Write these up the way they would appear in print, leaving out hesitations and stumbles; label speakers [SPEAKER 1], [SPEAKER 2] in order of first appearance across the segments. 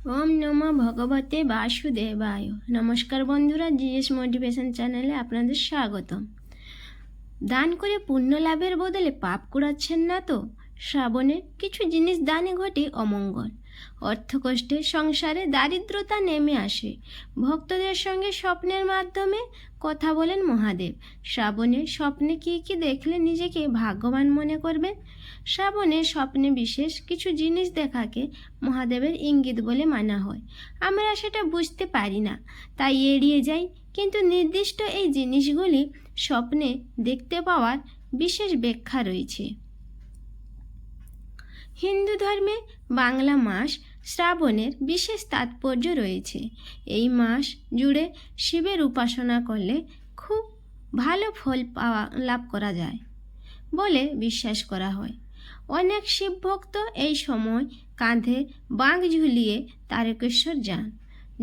[SPEAKER 1] ওম নমঃ ভগবতে বাসুদেবায়। নমস্কার বন্ধুরা, জিএস মোটিভেশন চ্যানেলে আপনাদের স্বাগতম। দান করে পুণ্য লাভের বদলে পাপ কুড়াচ্ছেন না তো? শ্রাবণে কিছু জিনিস দানে ঘটে অমঙ্গল। অর্থকষ্টে সংসারে দারিদ্রতা নেমে আসে। ভক্তদের সঙ্গে স্বপ্নের মাধ্যমে কথা বলেন মহাদেব। শ্রাবণে স্বপ্নে কি কি দেখলে নিজেকে ভাগ্যবান মনে করবেন? শ্রাবণে স্বপ্নে বিশেষ কিছু জিনিস দেখাকে মহাদেবের ইঙ্গিত বলে মানা হয়। আমরা সেটা বুঝতে পারি না, তাই এড়িয়ে যাই। কিন্তু নির্দিষ্ট এই জিনিসগুলি স্বপ্নে দেখতে পাওয়ার বিশেষ ব্যাখ্যা রয়েছে। হিন্দু ধর্মে বাংলা মাস শ্রাবণের বিশেষ তাৎপর্য রয়েছে। এই মাস জুড়ে শিবের উপাসনা করলে খুব ভালো ফল লাভ করা যায় বলে বিশ্বাস করা হয়। অনেক শিব ভক্ত এই সময় কাঁধে বাঁক ঝুলিয়ে তারকেশ্বর যান।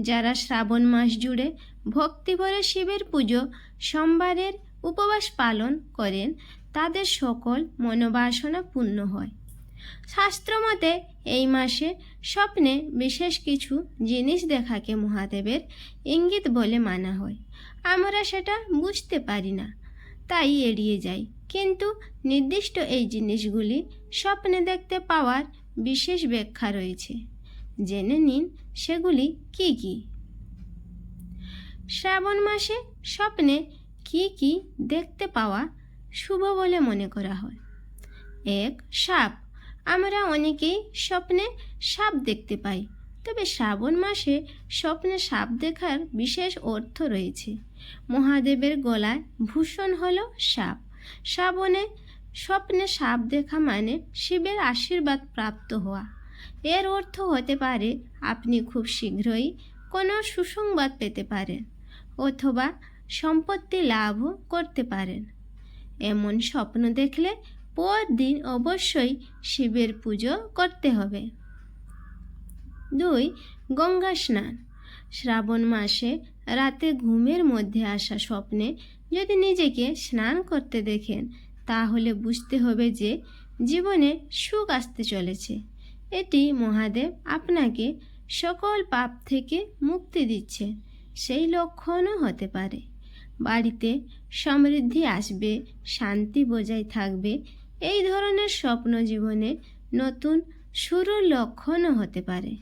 [SPEAKER 1] যারা শ্রাবণ মাস জুড়ে ভক্তি ভরে শিবের পুজো, সোমবারের উপবাস পালন করেন, তাদের সকল মনোবাসনা পূর্ণ হয়। শাস্ত্রমতে এই মাসে স্বপ্নে বিশেষ কিছু জিনিস দেখাকে মহাদেবের ইঙ্গিত বলে মানা হয়। আমরা সেটা বুঝতে পারি না, তাই এড়িয়ে যাই। কিন্তু নির্দিষ্ট এই জিনিসগুলি স্বপ্নে দেখতে পাওয়ার বিশেষ ব্যাখ্যা রয়েছে। জেনে নিন সেগুলি কি কি। শ্রাবণ মাসে স্বপ্নে কি কি দেখতে পাওয়া শুভ বলে মনে করা হয়? 1. সাপ। আমরা অনেকেই স্বপ্নে সাপ দেখতে পাই, তবে শ্রাবণ মাসে স্বপ্নে সাপ দেখার বিশেষ অর্থ রয়েছে। মহাদেবের গলায় ভূষণ হলো সাপ। শ্রাবণে স্বপ্নে সাপ দেখা মানে শিবের আশীর্বাদ প্রাপ্ত হওয়া। এর অর্থ হতে পারে আপনি খুব শীঘ্রই কোনো সুসংবাদ পেতে পারেন অথবা সম্পত্তি লাভও করতে পারেন। এমন স্বপ্ন দেখলে পরদিন অবশ্যই শিবের পুজো করতে হবে। 2. গঙ্গা স্নান। শ্রাবণ মাসে রাতে ঘুমের মধ্যে আসা স্বপ্নে যদি নিজেকে স্নান করতে দেখেন, তাহলে বুঝতে হবে যে জীবনে সুখ আসতে চলেছে। এটি মহাদেব আপনাকে সকল পাপ থেকে মুক্তি দিচ্ছে, সেই লক্ষণও হতে পারে। বাড়িতে সমৃদ্ধি আসবে, শান্তি বজায় থাকবে। এই ধরনের স্বপ্ন জীবনে নতুন শুরুর লক্ষণও হতে পারে।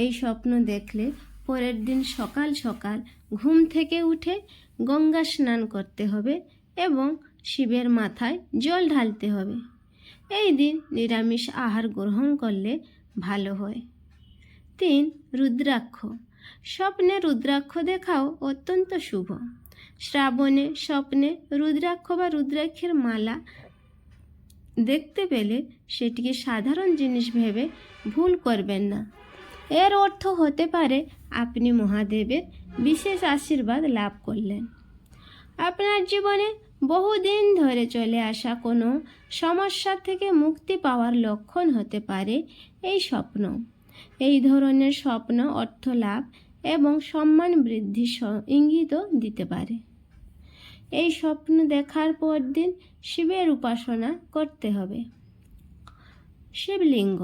[SPEAKER 1] এই স্বপ্ন দেখলে পরের দিন সকাল সকাল ঘুম থেকে উঠে গঙ্গা স্নান করতে হবে এবং শিবের মাথায় জল ঢালতে হবে। এই দিন নিরামিষ আহার গ্রহণ করলে ভালো হয়। 3. রুদ্রাক্ষ। স্বপ্নে রুদ্রাক্ষ দেখাও অত্যন্ত শুভ। শ্রাবণে স্বপ্নে রুদ্রাক্ষ বা রুদ্রাক্ষের মালা দেখতে পেলে সেটিকে সাধারণ জিনিস ভেবে ভুল করবেন না। এর অর্থ হতে পারে আপনি মহাদেবের বিশেষ আশীর্বাদ লাভ করলেন। আপনার জীবনে বহুদিন ধরে চলে আসা কোনো সমস্যা থেকে মুক্তি পাওয়ার লক্ষণ হতে পারে এই স্বপ্ন। এই ধরনের স্বপ্ন অর্থ লাভ এবং সম্মান বৃদ্ধির ইঙ্গিত দিতে পারে। এই স্বপ্ন দেখার পর দিন শিবের উপাসনা করতে হবে। শিবলিঙ্গ।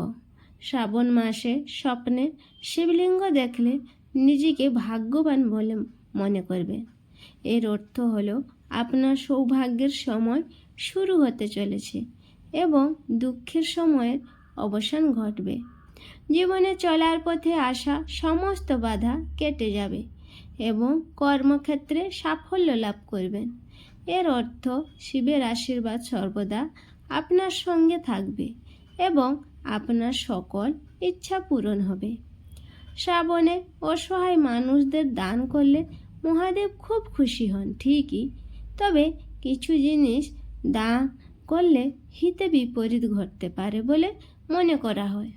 [SPEAKER 1] শ্রাবণ মাসে স্বপ্নে শিবলিঙ্গ দেখলে নিজেকে ভাগ্যবান বলে মনে করবেন। এর অর্থ হলো আপনার সৌভাগ্যের সময় শুরু হতে চলেছে এবং দুঃখের সময়ের অবসান ঘটবে। জীবনে চলার পথে আসা সমস্ত বাধা কেটে যাবে এবং কর্মক্ষেত্রে সাফল্য লাভ করবেন। এর অর্থ শিবের আশীর্বাদ সর্বদা আপনার সঙ্গে থাকবে এবং আপনার সকল ইচ্ছা পূরণ হবে। শ্রাবণে অসহায় মানুষদের দান করলে মহাদেব খুব খুশি হন ঠিকই, তবে কিছু জিনিস দান করলে হিতে বিপরীত ঘটতে পারে বলে মনে করা হয়।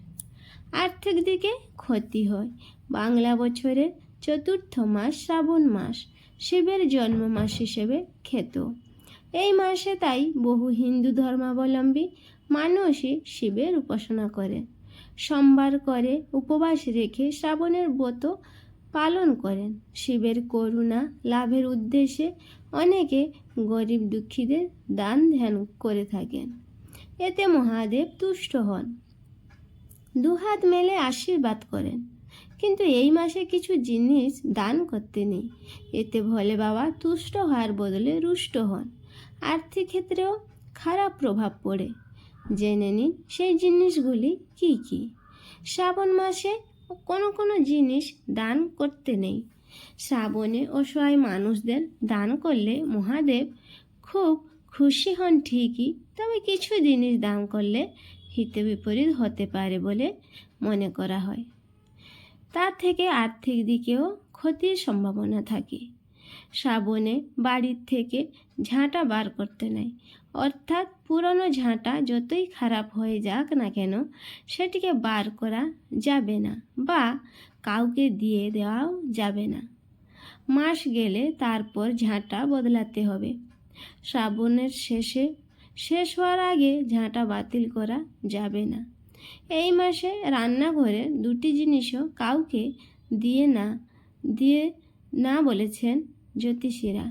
[SPEAKER 1] আর্থিক দিকে ক্ষতি হয়। বাংলা বছরের চতুর্থ মাস শ্রাবণ মাস শিবের জন্ম মাস হিসেবে খ্যাত। এই মাসে তাই বহু হিন্দু ধর্মাবলম্বী মানুষই শিবের উপাসনা করেন। সোমবার করে উপবাস রেখে শ্রাবণের ব্রত পালন করেন। শিবের করুণা লাভের উদ্দেশ্যে অনেকে গরিব দুঃখীদের দান ধ্যান করে থাকেন। এতে মহাদেব তুষ্ট হন, দুহাত মেলে আশীর্বাদ করেন। কিন্তু এই মাসে কিছু জিনিস দান করতে নেই, এতে ভোলে বাবা তুষ্ট হওয়ার বদলে রুষ্ট হন। আর্থিক ক্ষেত্রেও খারাপ প্রভাব পড়ে। জেনে নিন সেই জিনিসগুলি কি কি। শ্রাবণ মাসে কোনো কোনো জিনিস দান করতে নেই। শ্রাবণে অসহায় মানুষদের দান করলে মহাদেব খুব খুশি হন ঠিকই, তবে কিছু জিনিস দান করলে হিতে বিপরীত হতে পারে বলে মনে করা হয়। তার থেকে আর্থিক দিকেও ক্ষতির সম্ভাবনা থাকে। শ্রাবণে বাড়ির থেকে ঝাঁটা বার করতে নেই, অর্থাৎ পুরনো ঝাঁটা যতই খারাপ হয়ে যাক না কেন সেটিকে বার করা যাবে না বা কাউকে দিয়ে দেওয়াও যাবে না। মাস গেলে তারপর ঝাঁটা বদলাতে হবে। শ্রাবণের শেষ হওয়ার আগে ঝাঁটা বাতিল করা যাবে না। এই মাসে রান্নাঘরে দুটি জিনিসও কাউকে দিয়ে না বলেছেন জ্যোতিষীরা।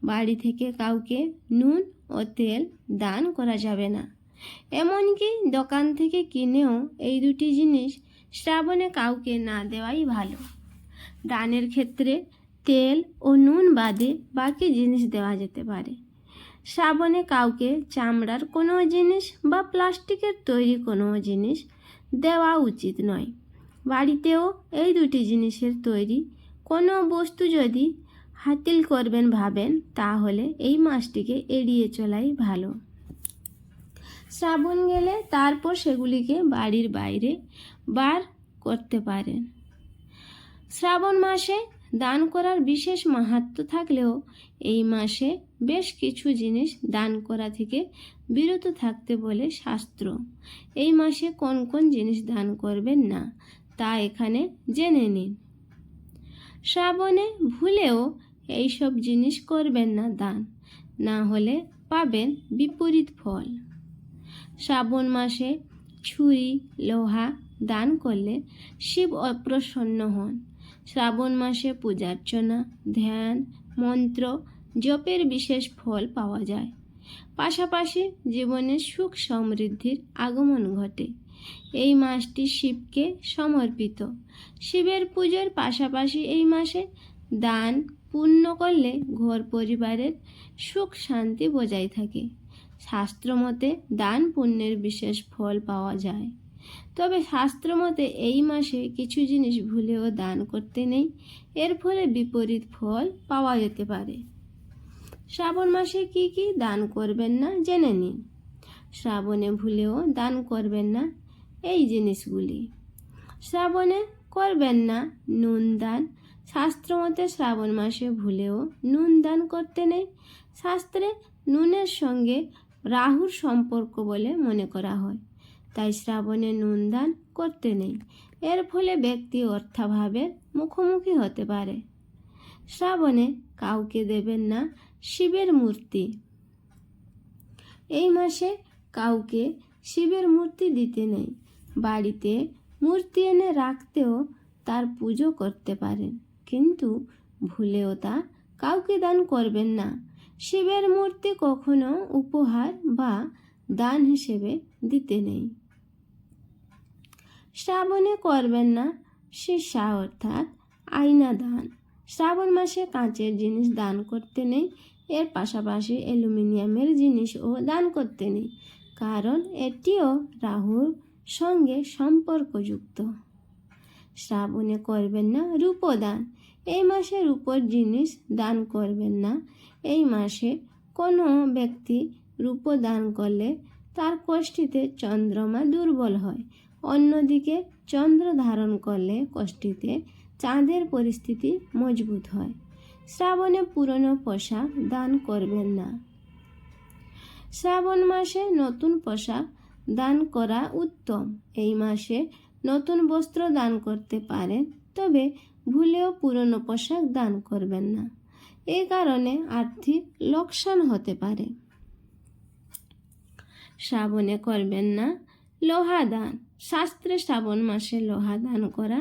[SPEAKER 1] বাড়ি থেকে কাউকে নুন ও তেল দান করা যাবে না। এমনকি দোকান থেকে কিনেও এই দুটি জিনিস শ্রাবণে কাউকে না দেওয়াই ভালো। দানের ক্ষেত্রে তেল ও নুন বাদে বাকি জিনিস দেওয়া যেতে পারে। শ্রাবণে কাউকে চামড়ার কোনো জিনিস বা প্লাস্টিকের তৈরি কোনো জিনিস দেওয়া উচিত নয়। বাড়িতেও এই দুটি জিনিসের তৈরি কোনো বস্তু যদি হাতিল করবেন ভাবেন, তাহলে এই মাসটিকে এড়িয়ে চলাই ভালো। শ্রাবণ গেলে তারপর সেগুলিকে বাড়ির বাইরে বার করতে পারেন। শ্রাবণ মাসে দান করার বিশেষ মাহাত্ম্য থাকলেও এই মাসে বেশ কিছু জিনিস দান করা থেকে বিরত থাকতে বলে শাস্ত্র। এই মাসে কোন কোন জিনিস দান করবেন না তা এখানে জেনে নিন। শ্রাবণে ভুলেও এইসব জিনিস করবেন না দান, না হলে পাবেন বিপরীত ফল। শ্রাবণ মাসে ছুরি লোহা দান করলে শিব অপ্রসন্ন হন। শ্রাবণ মাসে পূজার্চনা ধ্যান মন্ত্র জপের বিশেষ ফল পাওয়া যায়। পাশাপাশি জীবনে সুখ সমৃদ্ধির আগমন ঘটে। এই মাসটি শিবকে সমর্পিত। শিবের পুজোর পাশাপাশি এই মাসে দান পুণ্য করলে ঘর পরিবারের সুখ শান্তি বজায় থাকে। শাস্ত্রমতে দান পুণ্যের বিশেষ ফল পাওয়া যায়। তবে শাস্ত্রমতে এই মাসে কিছু জিনিস ভুলেও দান করতে নেই, এর ফলে বিপরীত ফল পাওয়া যেতে পারে। শ্রাবণ মাসে কি কি দান করবেন না জেনে নিন। শ্রাবণে ভুলেও দান করবেন না এই জিনিসগুলি। শ্রাবণে করবেন না নুন দান। শাস্ত্রমতে শ্রাবণ মাসে ভুলেও নুন দান করতে নেই। শাস্ত্রে নুনের সঙ্গে রাহুর সম্পর্ক বলে মনে করা হয়, তাই শ্রাবণে নুন দান করতে নেই। এর ফলে ব্যক্তি অর্থাভাবের মুখোমুখি হতে পারে। শ্রাবণে কাউকে দেবেন না শিবের মূর্তি। এই মাসে কাউকে শিবের মূর্তি দিতে নেই। বাড়িতে মূর্তি এনে রাখতেও তার পুজো করতে পারেন, কিন্তু ভুলেও তা কাউকে দান করবেন না। শিবের মূর্তি কখনো উপহার বা দান হিসেবে দিতে নেই। শ্রাবণে করবেন না সীসা অর্থাৎ আয়না দান। শ্রাবণ মাসে কাঁচের জিনিস দান করতে নেই। এর পাশাপাশি অ্যালুমিনিয়ামের জিনিসও দান করতে নেই, কারণ এটিও রাহুর সঙ্গে সম্পর্কযুক্ত। শ্রাবণে করবেন না রূপদান। এই মাসে রূপোর জিনিস দান করবেন না। এই মাসে কোনো ব্যক্তি রূপ দান করলে তার কোষ্ঠীতে চন্দ্রমা দুর্বল হয়। অন্যদিকে চন্দ্র ধারণ করলে কোষ্ঠীতে চাঁদের পরিস্থিতি মজবুত হয়। শ্রাবণে পুরনো পোশাক দান করবেন না। শ্রাবণ মাসে নতুন পোশাক দান করা উত্তম। এই মাসে নতুন বস্ত্র দান করতে পারেন, তবে ভুলেও পুরনো পোশাক দান করবেন না। এই কারণে আর্থিক লোকসান হতে পারে। শ্রাবণে করবেন না লোহা দান। শাস্ত্রে শ্রাবণ মাসে লোহা দান করা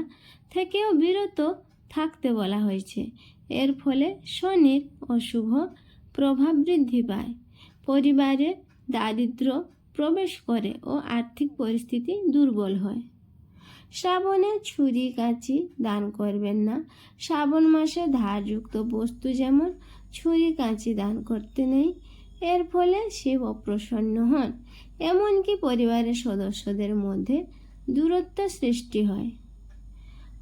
[SPEAKER 1] থেকেও বিরত থাকতে বলা হয়েছে। এর ফলে শনির অশুভ প্রভাব বৃদ্ধি পায়, পরিবারে দারিদ্র্য প্রবেশ করে ও আর্থিক পরিস্থিতি দুর্বল হয়। শ্রাবণে ছুরি কাঁচি দান করবেন না। শ্রাবণ মাসে ধারযুক্ত বস্তু যেমন ছুরি কাঁচি দান করতে নেই। এর ফলে শিব অপ্রসন্ন হন, এমনকি পরিবারের সদস্যদের মধ্যে দূরত্ব সৃষ্টি হয়।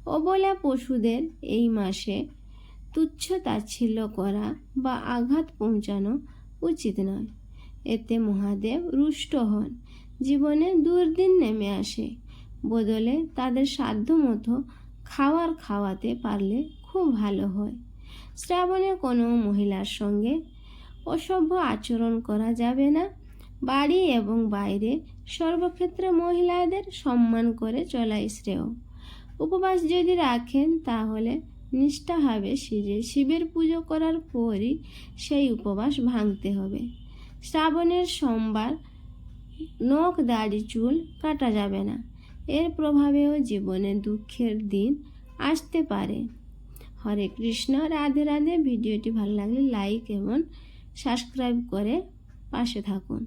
[SPEAKER 1] অবলা পশুদের এই মাসে তুচ্ছ তাচ্ছিল্য করা বা আঘাত পৌঁছানো উচিত নয়। এতে মহাদেব রুষ্ট হন, জীবনে দুর্দিন নেমে আসে। বদলে তাদের সাধ্যমতো খাওয়াতে পারলে খুব ভালো হয়। শ্রাবণে কোনো মহিলার সঙ্গে অসভ্য আচরণ করা যাবে না। বাড়ি এবং বাইরে সর্বক্ষেত্রে মহিলাদের সম্মান করে চলাই শ্রেয়। উপবাস যদি রাখেন তাহলে নিষ্ঠাভাবে শিবের পুজো করার পরই সেই উপবাস ভাঙতে হবে। শ্রাবণের সোমবার নখ দাড়ি চুল কাটা যাবে না। এর প্রভাবেও জীবনে দুঃখের দিন আসতে পারে। হরে কৃষ্ণ, রাধে রাধে। ভিডিওটি ভালো লাগলে লাইক এবং সাবস্ক্রাইব করে পাশে থাকুন।